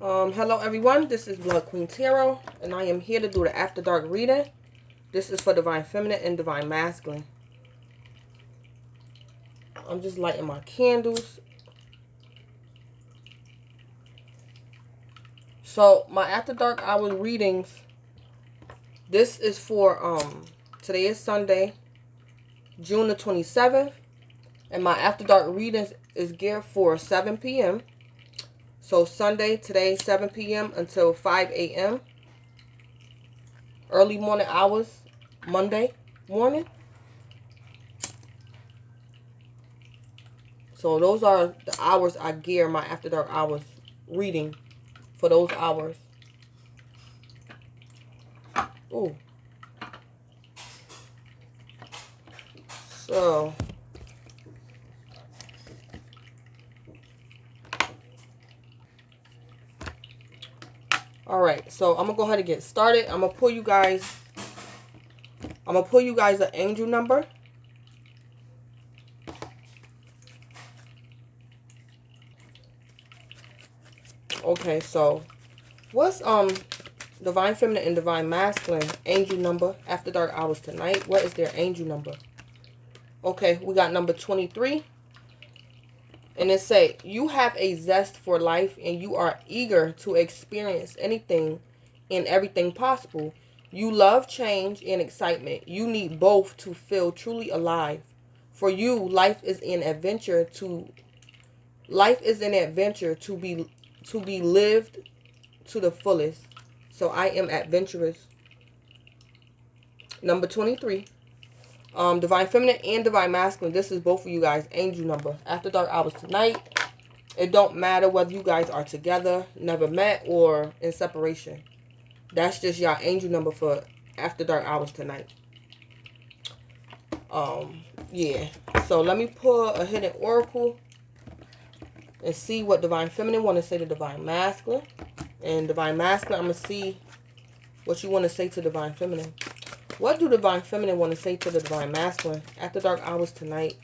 Hello everyone, this is Blood Queen Tarot, and I am here to do the After Dark reading. This is for Divine Feminine and Divine Masculine. I'm just lighting my candles. So, my After Dark hour readings, this is for, today is Sunday, June the 27th, and my After Dark readings is geared for 7 p.m. So Sunday, today, 7 p.m. until 5 a.m. Early morning hours, Monday morning. So those are the hours I gear my After Dark hours reading for those hours. Ooh. So alright, so I'm gonna go ahead and get started. I'm gonna pull you guys an angel number. Okay, so what's Divine Feminine and Divine Masculine angel number After Dark hours tonight? What is their angel number? Okay, we got number 23. And it say, you have a zest for life and you are eager to experience anything and everything possible. You love change and excitement. You need both to feel truly alive. For you, life is an adventure to be lived to the fullest. So I am adventurous. Number 23. Divine Feminine and Divine Masculine. This is both of you guys' angel number. After Dark hours tonight. It don't matter whether you guys are together, never met, or in separation. That's just your angel number for After Dark hours tonight. Yeah. So let me pull a hidden oracle and see what Divine Feminine want to say to Divine Masculine. And Divine Masculine, I'm going to see what you want to say to Divine Feminine. What do Divine Feminine want to say to the Divine Masculine After Dark hours tonight?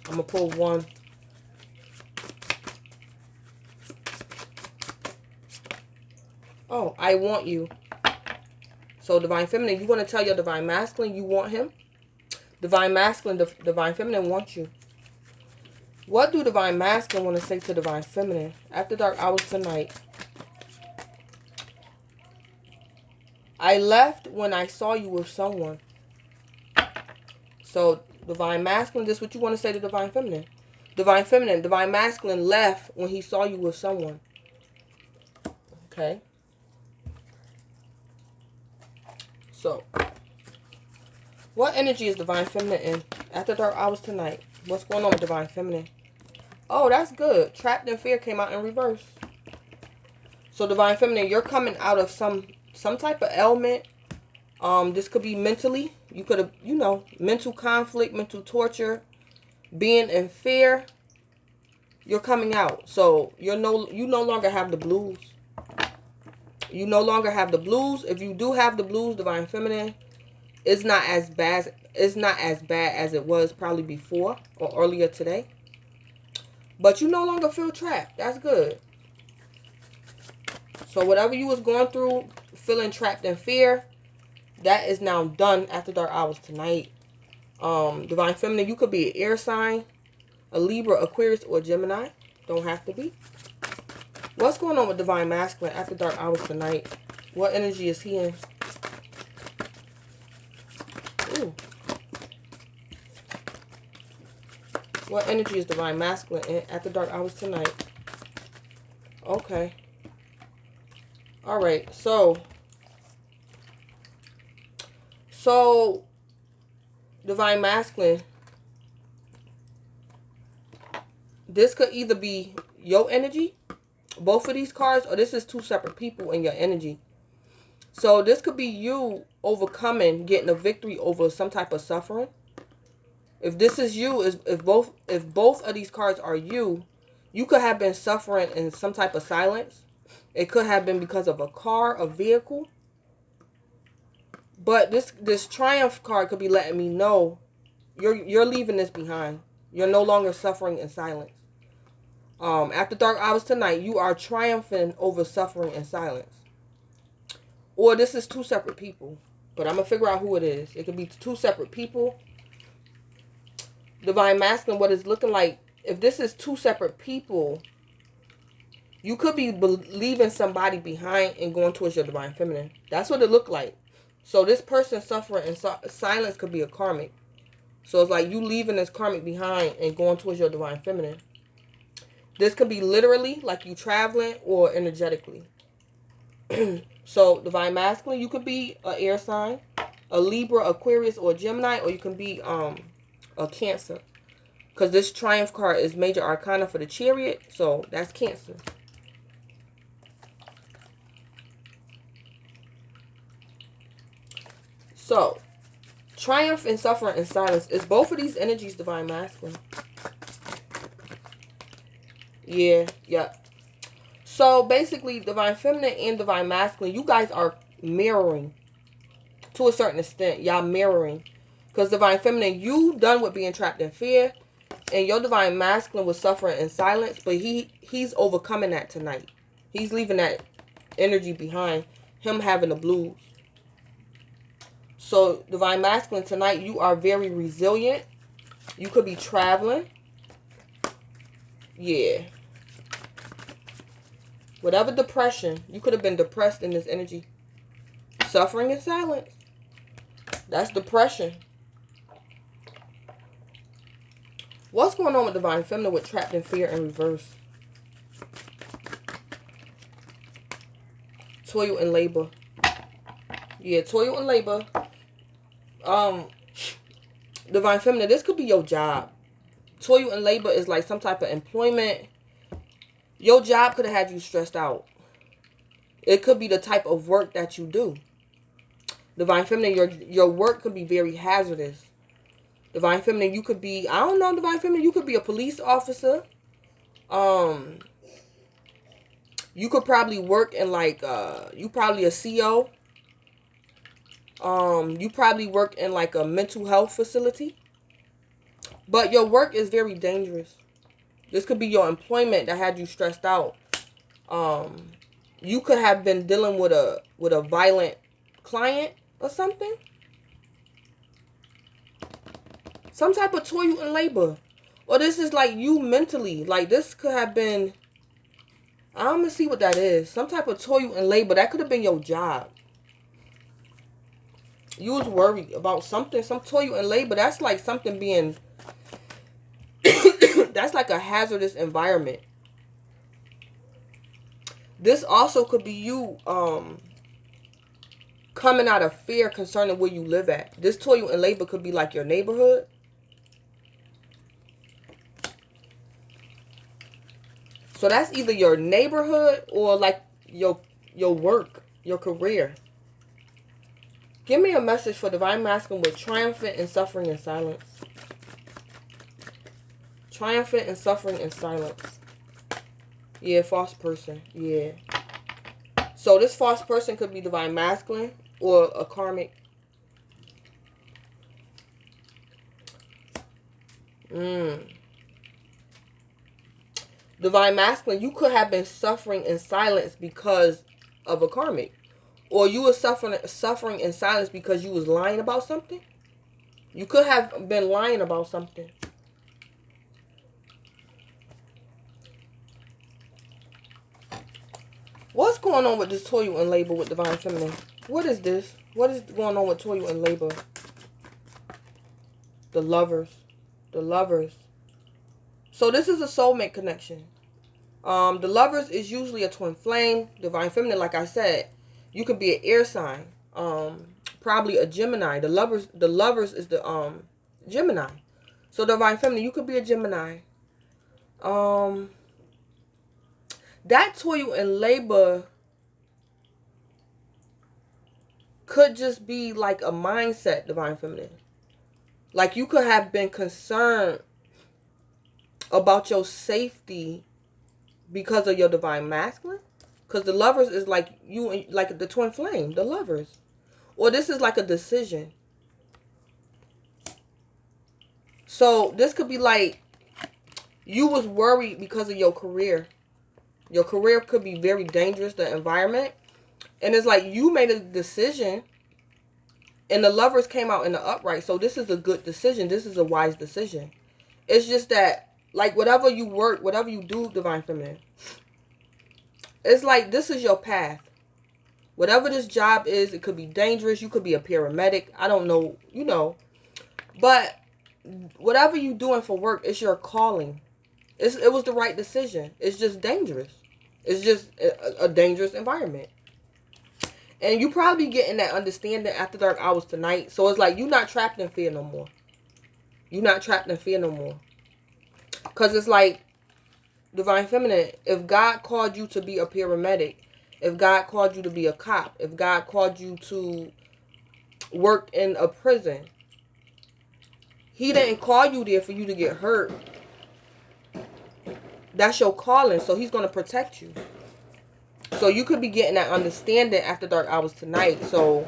I'm going to pull one. Oh, I want you. So Divine Feminine, you want to tell your Divine Masculine you want him? Divine Masculine, Divine Feminine wants you. What do Divine Masculine want to say to Divine Feminine After Dark hours tonight? I left when I saw you with someone. So Divine Masculine, this is what you want to say to Divine Feminine. Divine Feminine, Divine Masculine left when he saw you with someone. Okay. So, what energy is Divine Feminine in After Dark hours tonight? What's going on with Divine Feminine? Oh, that's good. Trapped in Fear came out in reverse. So, Divine Feminine, you're coming out of some type of ailment. This could be mentally. You could have, mental conflict, mental torture, being in fear. You're coming out. So, you no longer have the blues. You no longer have the blues. If you do have the blues, Divine Feminine, it's not as bad. It's not as bad as it was probably before or earlier today. But you no longer feel trapped. That's good. So whatever you was going through, feeling trapped in fear, that is now done After Dark hours tonight. Divine Feminine, you could be an air sign, a Libra, Aquarius, or Gemini. Don't have to be. What's going on with Divine Masculine After Dark hours tonight? What energy is he in? Ooh. What energy is Divine Masculine in After Dark hours tonight? Okay. Alright, so Divine Masculine, this could either be your energy, both of these cards, or this is two separate people in your energy. So this could be you overcoming, getting a victory over some type of suffering. If this is you, if both of these cards are you, you could have been suffering in some type of silence. It could have been because of a car, a vehicle. But this Triumph card could be letting me know you're leaving this behind. You're no longer suffering in silence. After dark hours tonight, you are triumphing over suffering and silence. Or this is two separate people. But I'm going to figure out who it is. It could be two separate people. Divine Masculine, what it's looking like, if this is two separate people, you could be leaving somebody behind and going towards your Divine Feminine. That's what it looked like. So this person suffering in silence could be a karmic. So it's like you leaving this karmic behind and going towards your Divine Feminine. This could be literally like you traveling or energetically. So Divine Masculine, you could be an air sign, a Libra, Aquarius, or Gemini, or you can be a Cancer. Because this Triumph card is major arcana for the Chariot, so that's Cancer. So, triumph and suffering and silence. Is both of these energies Divine Masculine? Yeah. So, basically, Divine Feminine and Divine Masculine, you guys are mirroring. To a certain extent, y'all mirroring. Because Divine Feminine, you done with being trapped in fear. And your Divine Masculine was suffering in silence. But he's overcoming that tonight. He's leaving that energy behind. Him having the blues. So, Divine Masculine, tonight, you are very resilient. You could be traveling. Yeah. Whatever depression, you could have been depressed in this energy. Suffering in silence. That's depression. What's going on with Divine Feminine with trapped in fear in reverse? Toil and labor. Yeah, toil and labor. Divine Feminine, this could be your job. Toil and labor is like some type of employment. Your job could have had you stressed out. It could be the type of work that you do. Divine Feminine, your work could be very hazardous. Divine Feminine, you could be, I don't know, Divine Feminine, you could be a police officer. You could probably work in like, you probably a CO. You probably work in like a mental health facility. But your work is very dangerous. This could be your employment that had you stressed out. You could have been dealing with a violent client or something. Some type of toil and labor. Or this is like you mentally. Like this could have been, I'm gonna see what that is. Some type of toil and labor. That could have been your job. You was worried about something, some toil and labor. That's like something being, that's like a hazardous environment. This also could be you coming out of fear concerning where you live at. This toil and labor could be like your neighborhood. So that's either your neighborhood or like your work, your career. Give me a message for Divine Masculine with triumphant and suffering in silence. Triumphant and suffering in silence. Yeah, false person. Yeah. So this false person could be Divine Masculine or a karmic. Divine Masculine, you could have been suffering in silence because of a karmic. Or you were suffering in silence because you was lying about something. You could have been lying about something. What's going on with this toil and labor with Divine Feminine? What is this? What is going on with toil and labor? The Lovers. The Lovers. So this is a soulmate connection. The Lovers is usually a twin flame. Divine Feminine, like I said, you could be an air sign. Probably a Gemini. The Lovers is the Gemini. So Divine Feminine, you could be a Gemini. That toil and labor could just be like a mindset, Divine Feminine. Like you could have been concerned about your safety because of your Divine Masculine. Because the Lovers is like you, like the twin flame, the Lovers. Or this is like a decision. So this could be like You was worried because of your career. Your career could be very dangerous, the environment. And it's like you made a decision and the Lovers came out in the upright. So this is a good decision. This is a wise decision. It's just that, like, whatever you work, whatever you do, Divine Feminine, it's like this is your path. Whatever this job is, it could be dangerous. You could be a paramedic. I don't know, you know. But whatever you doing for work, it's your calling. It was the right decision. It's just dangerous. It's just a dangerous environment. And you probably getting that understanding after dark hours tonight. So it's like you're not trapped in fear no more. You're not trapped in fear no more. Because it's like, Divine Feminine, if God called you to be a paramedic, if God called you to be a cop, if God called you to work in a prison, He didn't call you there for you to get hurt. That's your calling, so He's going to protect you. So you could be getting that understanding after dark hours tonight. So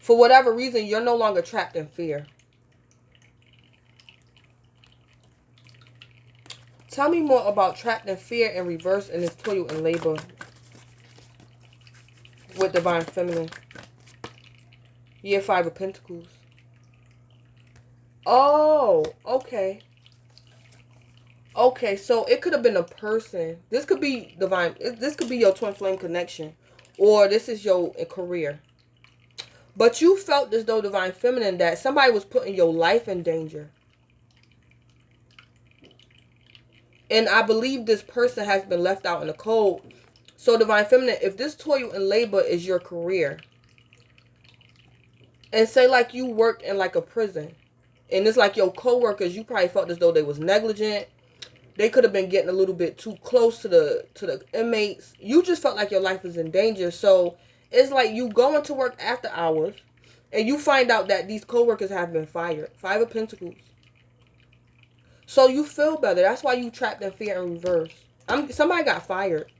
for whatever reason, you're no longer trapped in fear. Tell me more about trapped in fear and reverse in this toil and labor with Divine Feminine. Year 5 of Pentacles. Oh, okay. Okay, so it could have been a person. This could be divine. This could be your twin flame connection. Or this is your career. But you felt as though, Divine Feminine, that somebody was putting your life in danger. And I believe this person has been left out in the cold. So, Divine Feminine, if this toil and labor is your career, and say like you work in like a prison, and it's like your co-workers, you probably felt as though they was negligent. They could have been getting a little bit too close to the inmates. You just felt like your life was in danger. So it's like you going to work after hours, and you find out that these co-workers have been fired. 5 of Pentacles. So you feel better. That's why you trapped in fear in reverse. Somebody got fired.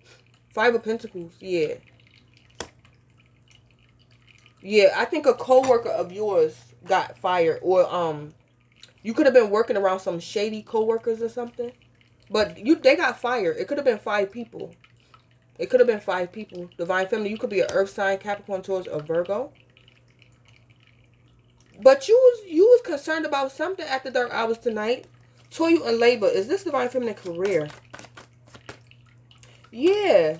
5 of Pentacles. Yeah. Yeah, I think a co-worker of yours got fired. Or you could have been working around some shady co-workers or something. But they got fired. It could have been 5 people. It could have been 5 people. Divine Feminine, you could be an Earth sign, Capricorn, Taurus, or Virgo. But you was concerned about something after dark hours tonight. Toil and labor. Is this Divine Feminine career? Yeah.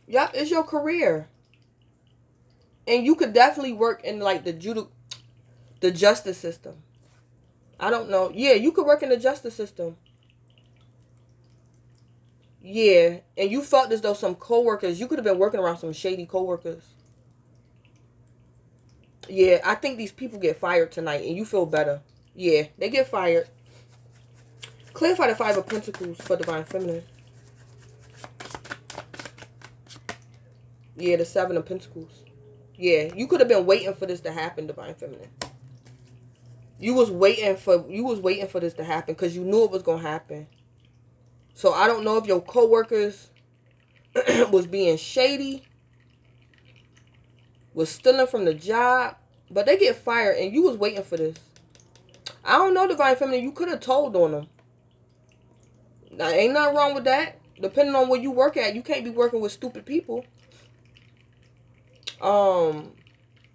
Yup, it's your career. And you could definitely work in like the justice system. I don't know. Yeah, you could work in the justice system. Yeah, and you felt as though some co-workers, you could have been working around some shady co-workers. Yeah, I think these people get fired tonight and you feel better. Yeah, they get fired. Clarify the 5 of Pentacles for Divine Feminine. Yeah, the 7 of Pentacles. Yeah, you could have been waiting for this to happen, Divine Feminine. You was waiting for this to happen because you knew it was going to happen. So I don't know if your co-workers was being shady, was stealing from the job, but they get fired and you was waiting for this. I don't know, Divine Feminine, you could have told on them. Now, ain't nothing wrong with that. Depending on where you work at, you can't be working with stupid people.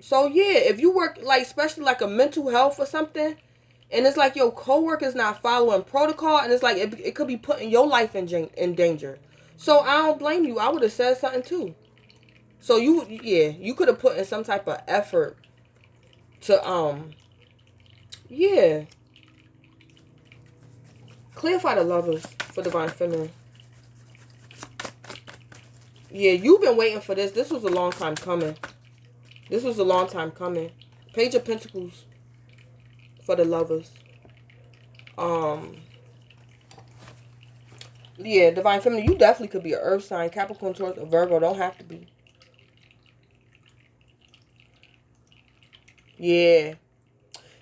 So yeah, if you work like, especially like a mental health or something, and it's like your coworker's not following protocol, and it's like it could be putting your life in danger. So I don't blame you. I would have said something too. So you could have put in some type of effort to yeah. Clarify the Lovers for Divine Feminine. Yeah, you've been waiting for this. This was a long time coming. This was a long time coming. Page of Pentacles for the Lovers. Yeah, Divine Feminine, you definitely could be an Earth sign, Capricorn, Taurus, or Virgo. Don't have to be. Yeah.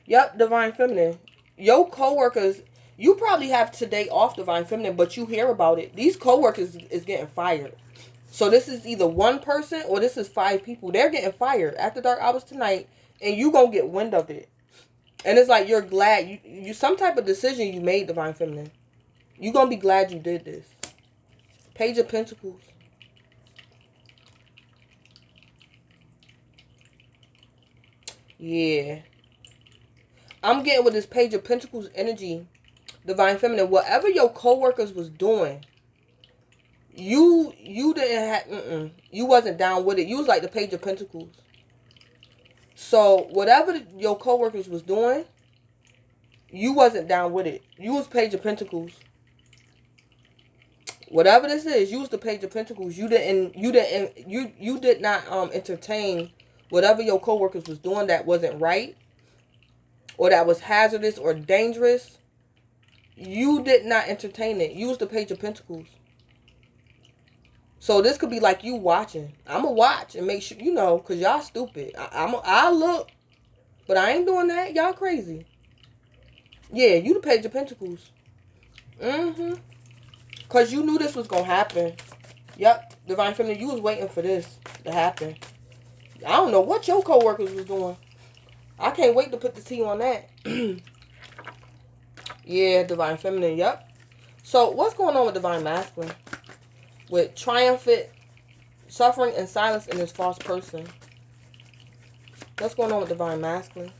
Yep, Divine Feminine. Your co-workers, you probably have today off, Divine Feminine, but you hear about it. These co-workers is getting fired. So this is either one person or this is 5 people. They're getting fired after dark hours tonight, and you gonna get wind of it. And it's like you're glad. You some type of decision you made, Divine Feminine. You're going to be glad you did this. Page of Pentacles. Yeah. I'm getting with this Page of Pentacles energy, Divine Feminine. Whatever your co-workers was doing, you didn't have, you wasn't down with it. You was like the Page of Pentacles. So whatever your co-workers was doing, you wasn't down with it. You was Page of Pentacles. Whatever this is, you was the Page of Pentacles. You did not entertain whatever your co-workers was doing that wasn't right, or that was hazardous or dangerous. You did not entertain it. You was the Page of Pentacles. So this could be like you watching. I'ma watch and make sure, you know, because y'all stupid. I'll look, but I ain't doing that. Y'all crazy. Yeah, you the Page of Pentacles. Because you knew this was going to happen. Yep, Divine Feminine, you was waiting for this to happen. I don't know what your co-workers was doing. I can't wait to put the tea on that. Yeah, Divine Feminine, yep. So, what's going on with Divine Masculine? With triumphant, suffering, and silence in this false person. What's going on with Divine Masculine?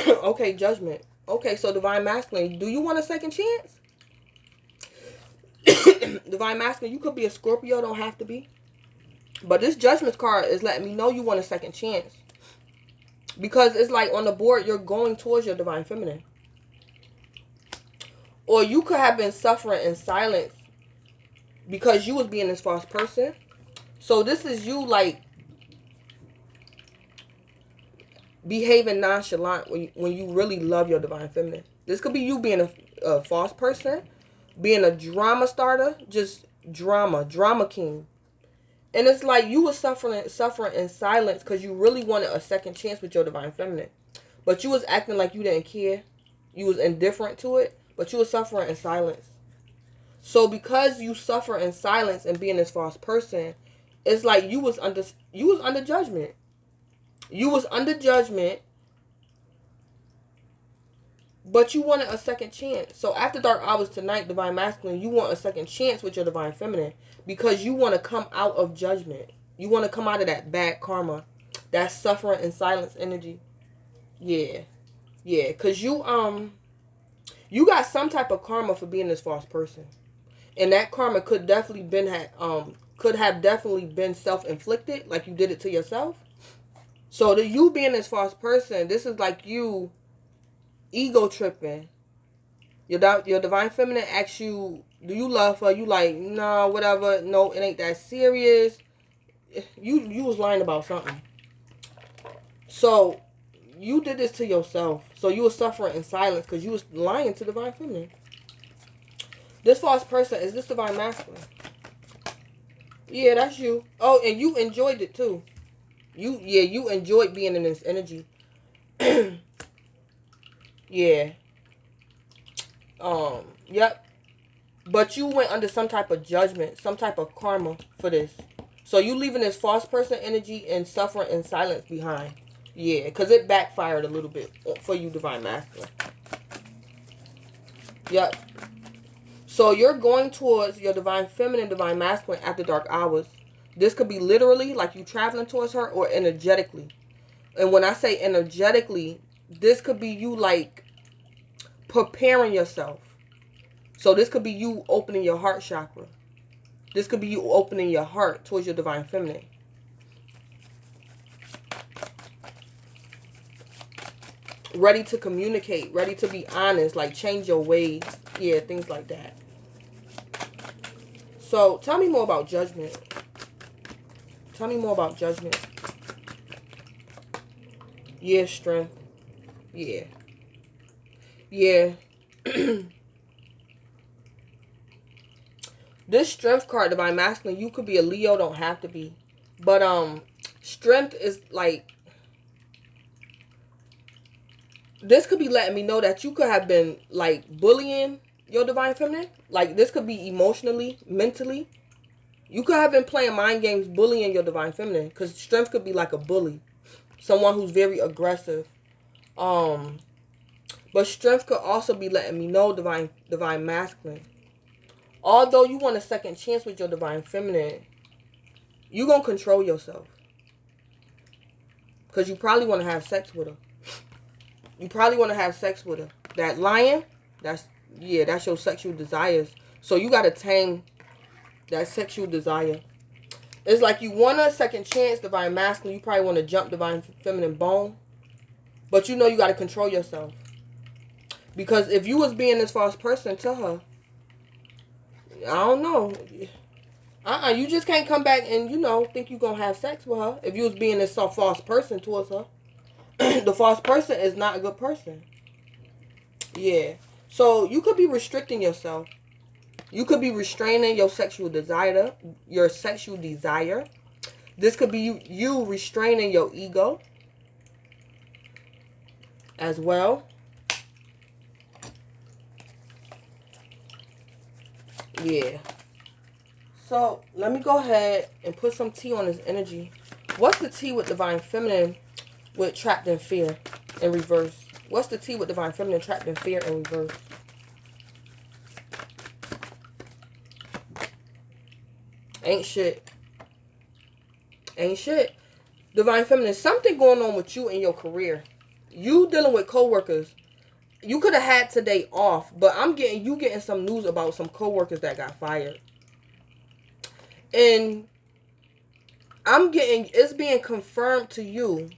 Okay, Judgment. Okay, so Divine Masculine, do you want a second chance? Divine Masculine, you could be a Scorpio, don't have to be. But this Judgment card is letting me know you want a second chance. Because it's like on the board, you're going towards your Divine Feminine. Or you could have been suffering in silence because you was being this false person. So this is you like behaving nonchalant when you really love your Divine Feminine. This could be you being a false person, being a drama starter, just drama king. And it's like you were suffering in silence because you really wanted a second chance with your Divine Feminine. But you was acting like you didn't care. You was indifferent to it, but you were suffering in silence. So because you suffer in silence and being this false person, it's like you was under judgment. You was under judgment, but you wanted a second chance. So after dark hours tonight, Divine Masculine, you want a second chance with your Divine Feminine because you want to come out of judgment. You want to come out of that bad karma, that suffering and silence energy. Yeah, because you got some type of karma for being this false person, and that karma could definitely have definitely been self-inflicted, like you did it to yourself. So you being this false person, this is like you ego tripping. Your Divine Feminine asks you, do you love her? You like, no, whatever. No, it ain't that serious. You was lying about something. So you did this to yourself. So you were suffering in silence because you was lying to Divine Feminine. This false person, is this Divine Masculine? Yeah, that's you. Oh, and you enjoyed it too. You enjoyed being in this energy. Yeah. Yep. But you went under some type of judgment, some type of karma for this. So you leaving this false person energy and suffering in silence behind. Yeah, because it backfired a little bit for you, Divine Masculine. Yep. So you're going towards your Divine Feminine, Divine Masculine after dark hours. This could be literally like you traveling towards her, or energetically. And when I say energetically, this could be you like preparing yourself. So this could be you opening your heart chakra. This could be you opening your heart towards your Divine Feminine. Ready to communicate, ready to be honest, like change your ways. Yeah, things like that. So tell me more about judgment. Tell me more about judgment. Yeah, strength. Yeah. Yeah. This strength card, Divine Masculine, you could be a Leo, don't have to be. But strength is like, this could be letting me know that you could have been like bullying your Divine Feminine. Like this could be emotionally, mentally. You could have been playing mind games, bullying your divine feminine, because strength could be like a bully, someone who's very aggressive. But strength could also be letting me know, divine masculine. Although you want a second chance with your divine feminine, you gonna control yourself, because you probably want to have sex with her. You probably want to have sex with her. That lion, that's your sexual desires. So you gotta tame that sexual desire. It's like you want a second chance, divine masculine. You probably want to jump divine feminine bone, but you know you gotta control yourself, because if you was being this false person to her, I don't know. You just can't come back and, think you gonna have sex with her if you was being this false person towards her. The false person is not a good person. Yeah. So you could be restricting yourself. You could be restraining your sexual desire. This could be you restraining your ego as well. Yeah. So let me go ahead and put some tea on this energy. What's the tea with divine feminine with trapped in fear in reverse? What's the tea with divine feminine trapped in fear in reverse? Ain't shit. Ain't shit. Divine feminine, something going on with you in your career. You dealing with coworkers. You could have had today off, but you getting some news about some coworkers that got fired. And it's being confirmed to you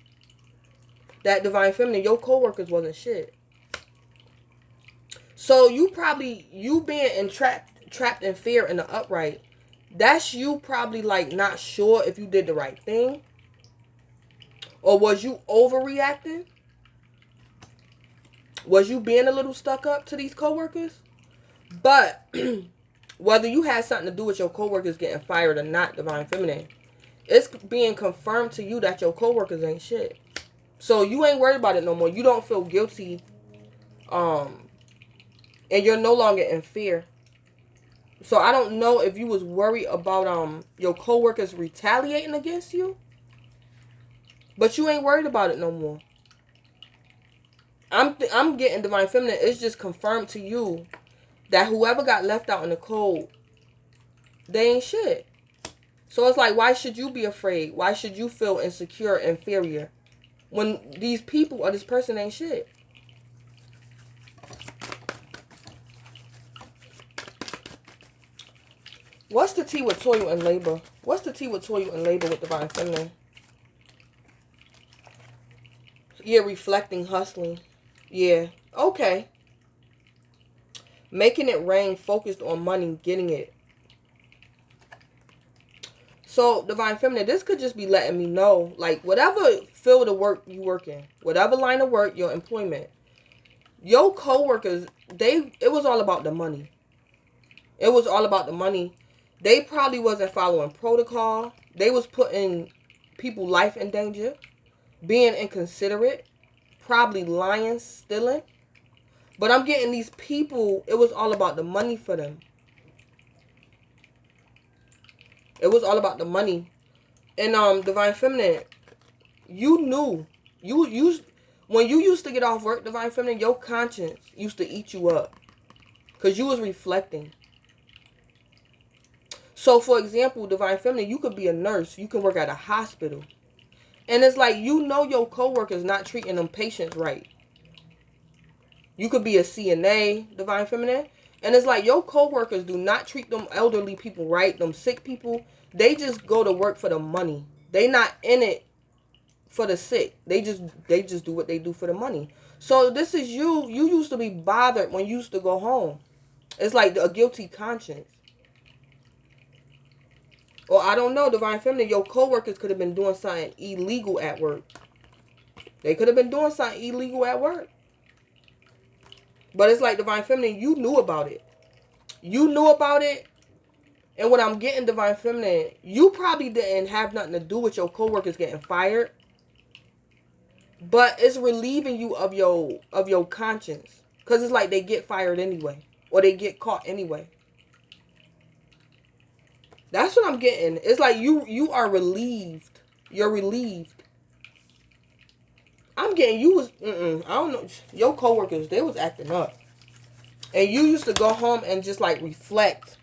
that divine feminine, your coworkers wasn't shit. So you being trapped in fear in the upright. That's you probably like not sure if you did the right thing. Or was you overreacting? Was you being a little stuck up to these coworkers? But whether you had something to do with your coworkers getting fired or not, divine feminine, it's being confirmed to you that your coworkers ain't shit. So you ain't worried about it no more. You don't feel guilty. And you're no longer in fear. So I don't know if you was worried about your coworkers retaliating against you. But you ain't worried about it no more. I'm getting divine feminine. It's just confirmed to you that whoever got left out in the cold, they ain't shit. So it's like, why should you be afraid? Why should you feel insecure, inferior, when these people or this person ain't shit? What's the tea with toil and labor? What's the tea with toil and labor with divine feminine? Yeah, reflecting, hustling. Yeah, okay. Making it rain, focused on money, getting it. So, divine feminine, this could just be letting me know, like, whatever field of work you work in, whatever line of work, your employment, your coworkers, it was all about the money. It was all about the money. They probably wasn't following protocol. They was putting people's life in danger, being inconsiderate, probably lying, stealing. But I'm getting these people, it was all about the money for them. It was all about the money. And divine feminine, you knew. When you used to get off work, divine feminine, your conscience used to eat you up. Because you was reflecting. So, for example, divine feminine, you could be a nurse. You can work at a hospital. And it's like, your coworkers not treating them patients right. You could be a CNA, divine feminine. And it's like, your coworkers do not treat them elderly people right, them sick people. They just go to work for the money. They not in it for the sick. They just do what they do for the money. So this is you. You used to be bothered when you used to go home. It's like a guilty conscience. Or I don't know, divine feminine, your coworkers could have been doing something illegal at work. They could have been doing something illegal at work. But it's like, divine feminine, you knew about it. You knew about it. And when I'm getting divine feminine, you probably didn't have nothing to do with your coworkers getting fired. But it's relieving you of your conscience. Because it's like they get fired anyway. Or they get caught anyway. That's what I'm getting. It's like you are relieved. You're relieved. I'm getting you was I don't know. Your coworkers, they was acting up. And you used to go home and just like reflect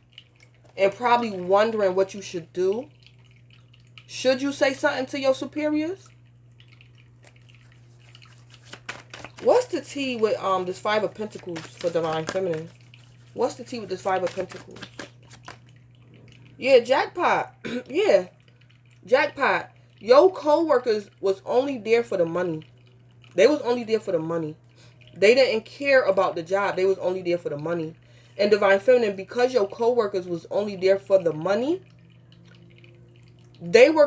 and probably wondering what you should do. Should you say something to your superiors? What's the tea with this Five of Pentacles for Divine Feminine? What's the tea with this Five of Pentacles? Yeah, jackpot. Yeah, jackpot. Your co-workers was only there for the money. They was only there for the money. They didn't care about the job. They was only there for the money. And Divine Feminine, because your co-workers was only there for the money, they were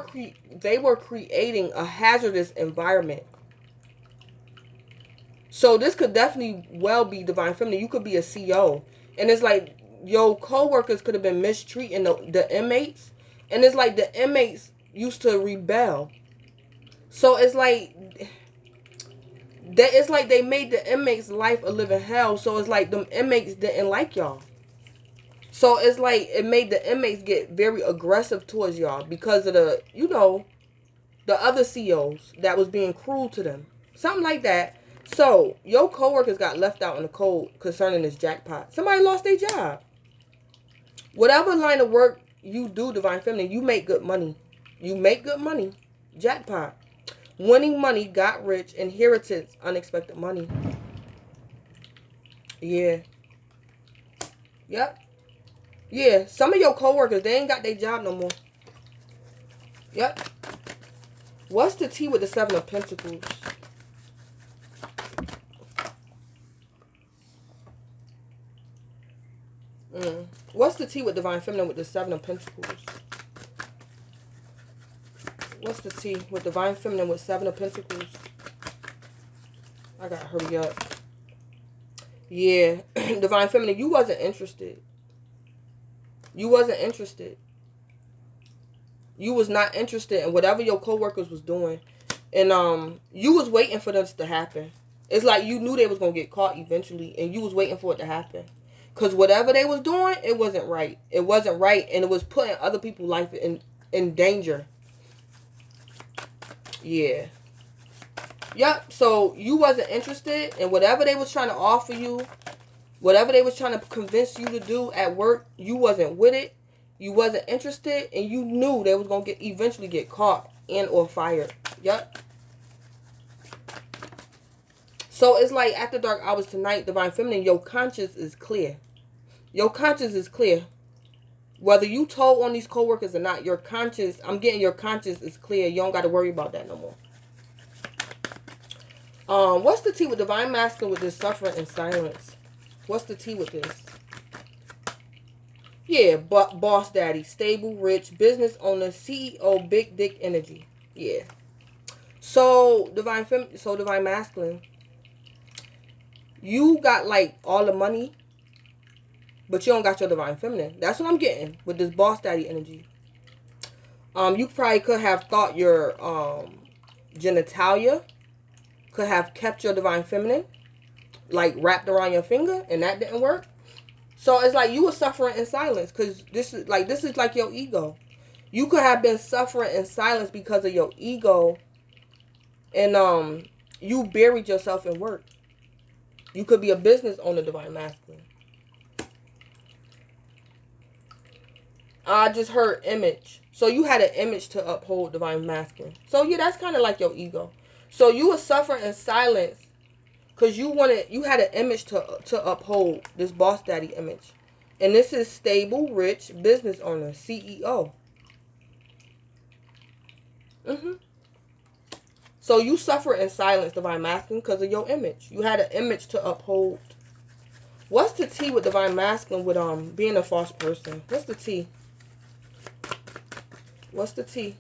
creating a hazardous environment. So this could definitely well be Divine Feminine. You could be a CEO. And it's like your co-workers could have been mistreating the inmates. And it's like the inmates used to rebel. So it's like they made the inmates' life a living hell. So it's like them inmates didn't like y'all. So it's like it made the inmates get very aggressive towards y'all because of the, you know, the other CEOs that was being cruel to them. Something like that. So your coworkers got left out in the cold concerning this jackpot. Somebody lost their job. Whatever line of work you do, Divine Feminine, you make good money. You make good money. Jackpot. Winning money, got rich, inheritance, unexpected money. Yeah. Yep. Yeah. Some of your coworkers, they ain't got their job no more. Yep. What's the tea with the Seven of Pentacles? What's the tea with Divine Feminine with the Seven of Pentacles? What's the tea with Divine Feminine with Seven of Pentacles? I gotta hurry up. Yeah. Divine Feminine, you wasn't interested. You wasn't interested. You was not interested in whatever your co-workers was doing. And you was waiting for this to happen. It's like you knew they was gonna get caught eventually, and you was waiting for it to happen. Because whatever they was doing, it wasn't right. It wasn't right, and it was putting other people's life in danger. Yeah. Yep. So you wasn't interested in whatever they was trying to offer you, whatever they was trying to convince you to do at work. You wasn't with it. You wasn't interested, and you knew they was gonna eventually get caught and or fired. Yep. So it's like after dark hours tonight, Divine Feminine, your conscience is clear. Your conscience is clear. Whether you told on these coworkers or not, your conscience, I'm getting your conscience is clear. You don't got to worry about that no more. What's the tea with Divine Masculine with this suffering and silence? What's the tea with this? Yeah, boss daddy, stable, rich, business owner, CEO, big dick energy. Yeah. So Divine Masculine, you got like all the money, but you don't got your Divine Feminine. That's what I'm getting with this boss daddy energy. You probably could have thought your genitalia could have kept your Divine Feminine, like wrapped around your finger, and that didn't work. So it's like you were suffering in silence because this is like your ego. You could have been suffering in silence because of your ego, and you buried yourself in work. You could be a business owner, Divine Masculine. I just heard image. So you had an image to uphold, Divine Masculine. So yeah, that's kind of like your ego. So you were suffering in silence because you had an image to uphold, this boss daddy image. And this is stable, rich, business owner, CEO. So you suffer in silence, Divine Masculine, because of your image. You had an image to uphold. What's the tea with Divine Masculine with being a false person? What's the tea? What's the tea?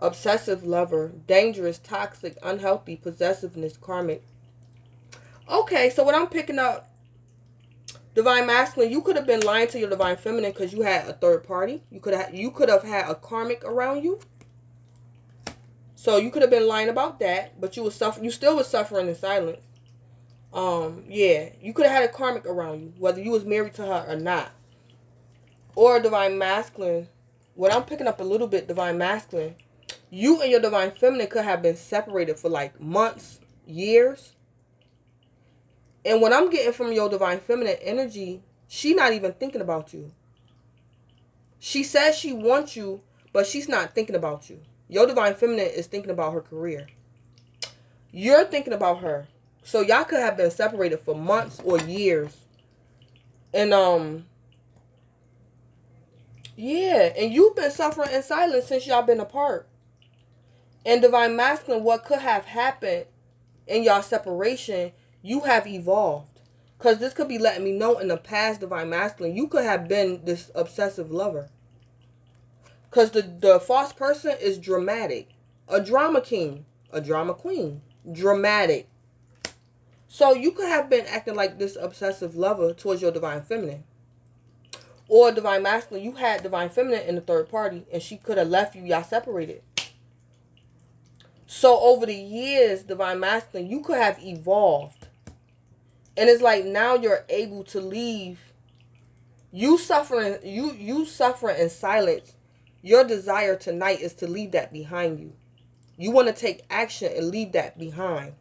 Obsessive lover, dangerous, toxic, unhealthy, possessiveness, karmic. Okay, so what I'm picking up, Divine Masculine, you could have been lying to your Divine Feminine because you had a third party. You could have had a karmic around you. So you could have been lying about that, but you still was suffering in silence. Yeah, you could have had a karmic around you, whether you was married to her or not. Or divine masculine. What I'm picking up a little bit, divine masculine. You and your divine feminine could have been separated for like months, years. And what I'm getting from your divine feminine energy, she not even thinking about you. She says she wants you, but she's not thinking about you. Your divine feminine is thinking about her career. You're thinking about her. So y'all could have been separated for months or years. And yeah, and you've been suffering in silence since y'all been apart. And divine masculine, what could have happened in y'all separation, you have evolved. Because this could be letting me know in the past, divine masculine, you could have been this obsessive lover. Because the false person is dramatic. A drama king. A drama queen. Dramatic. So you could have been acting like this obsessive lover towards your divine feminine. Or divine masculine, you had divine feminine in the third party and she could have left you, y'all separated. So over the years, divine masculine, you could have evolved. And it's like now you're able to leave. You suffering in silence. Your desire tonight is to leave that behind you. You want to take action and leave that behind.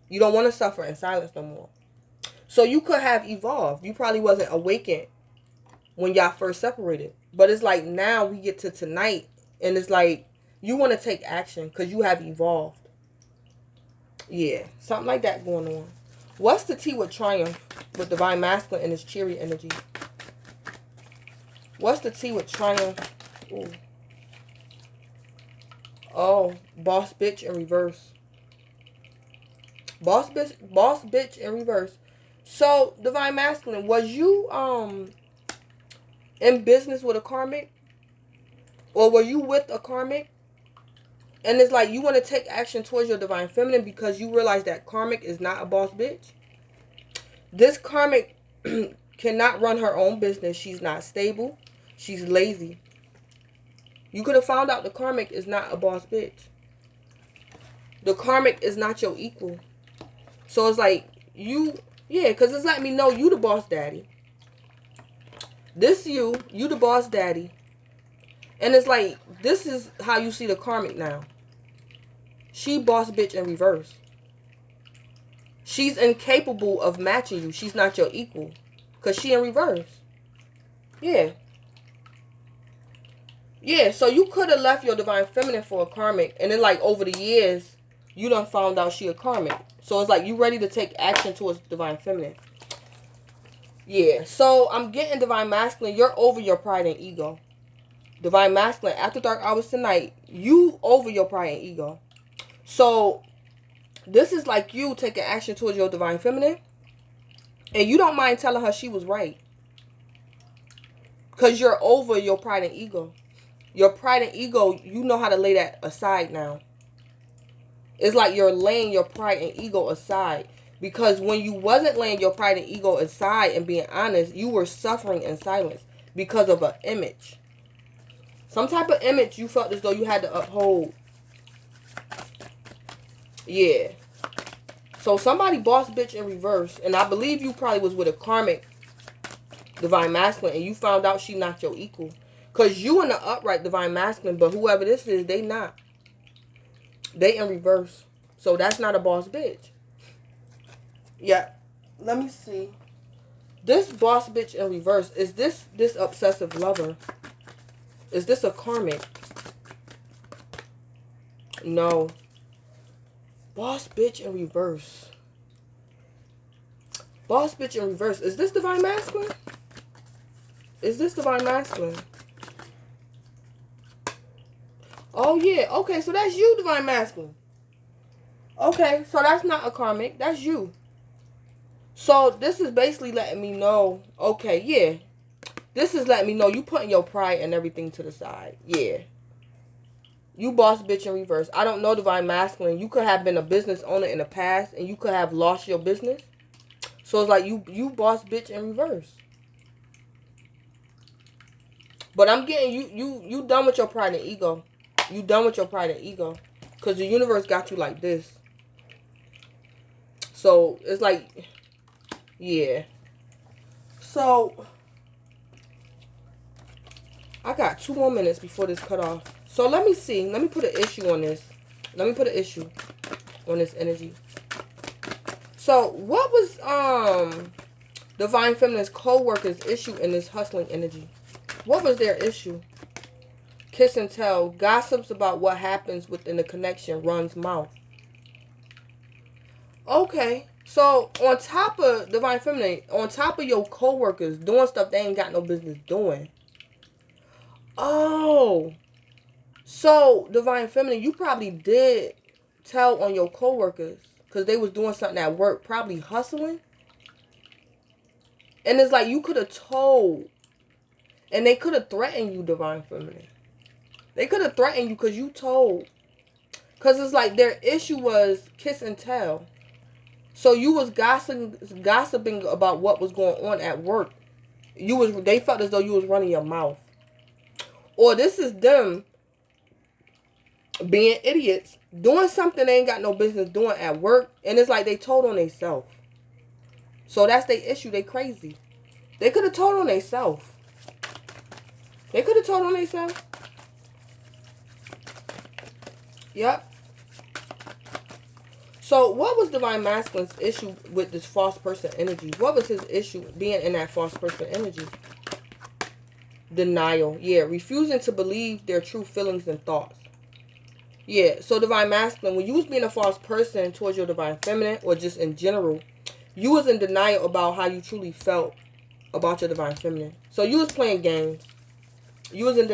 You don't want to suffer in silence no more. So you could have evolved. You probably wasn't awakened when y'all first separated. But it's like now we get to tonight and it's like you want to take action because you have evolved. Yeah, something like that going on. What's the tea with triumph with divine masculine and his cheery energy? What's the tea with triumph? Ooh. Oh, boss bitch in reverse. Boss bitch in reverse. So, divine masculine, was you in business with a karmic? Or were you with a karmic? And it's like you want to take action towards your divine feminine because you realize that karmic is not a boss bitch. This karmic cannot run her own business. She's not stable. She's lazy. You could have found out the karmic is not a boss bitch. The karmic is not your equal. So it's like you, yeah, because it's letting me know you the boss daddy. This you the boss daddy. And it's like, this is how you see the karmic now. She boss bitch in reverse. She's incapable of matching you. She's not your equal. Because she in reverse. Yeah. Yeah, so you could have left your divine feminine for a karmic. And then like over the years, you done found out she a karmic. So it's like you ready to take action towards divine feminine. Yeah, so I'm getting divine masculine. You're over your pride and ego. Divine masculine, after dark hours tonight, you over your pride and ego. So this is like you taking action towards your divine feminine. And you don't mind telling her she was right. Because you're over your pride and ego. Your pride and ego, you know how to lay that aside now. It's like you're laying your pride and ego aside. Because when you wasn't laying your pride and ego aside and being honest, you were suffering in silence because of an image. Some type of image you felt as though you had to uphold. Yeah. So somebody boss bitch in reverse. And I believe you probably was with a karmic divine masculine. And you found out she not your equal. Because you in the upright divine masculine. But whoever this is, they not. They in reverse. So that's not a boss bitch. Yeah. Let me see. This boss bitch in reverse. Is this obsessive lover? Is this a karmic? No. Boss bitch in reverse. Boss bitch in reverse. Is this divine masculine? Is this divine masculine? Oh, yeah. Okay, so that's you, divine masculine. Okay, so that's not a karmic. That's you. So this is basically letting me know, okay, yeah. This is letting me know you putting your pride and everything to the side. Yeah. You boss bitch in reverse. I don't know, divine masculine. You could have been a business owner in the past and you could have lost your business. So it's like you boss bitch in reverse. But I'm getting you done with your pride and ego. You done with your pride and ego. Because the universe got you like this. So it's like Yeah. So, I got 2 more minutes before this cut off. So, let me see. Let me put an issue on this. Let me put an issue on this energy. So, what was Divine Feminine's co-worker's issue in this hustling energy? What was their issue? Kiss and tell. Gossips about what happens within the connection runs mouth. Okay. So, on top of Divine Feminine, on top of your co-workers doing stuff they ain't got no business doing. Oh. So, Divine Feminine, you probably did tell on your co-workers because they was doing something at work, probably hustling. And it's like you could have told. And they could have threatened you, Divine Feminine. They could have threatened you because you told. Because it's like their issue was kiss and tell. So you was gossiping about what was going on at work. They felt as though you was running your mouth. Or this is them being idiots, doing something they ain't got no business doing at work. And it's like they told on themselves. So that's their issue. They crazy. They could have told on themselves. They could have told on themselves. Yep. So what was Divine Masculine's issue with this false person energy? What was his issue being in that false person energy? Denial. Yeah, refusing to believe their true feelings and thoughts. Yeah, so Divine Masculine, when you was being a false person towards your Divine Feminine, or just in general, you was in denial about how you truly felt about your Divine Feminine. So you was playing games. You was in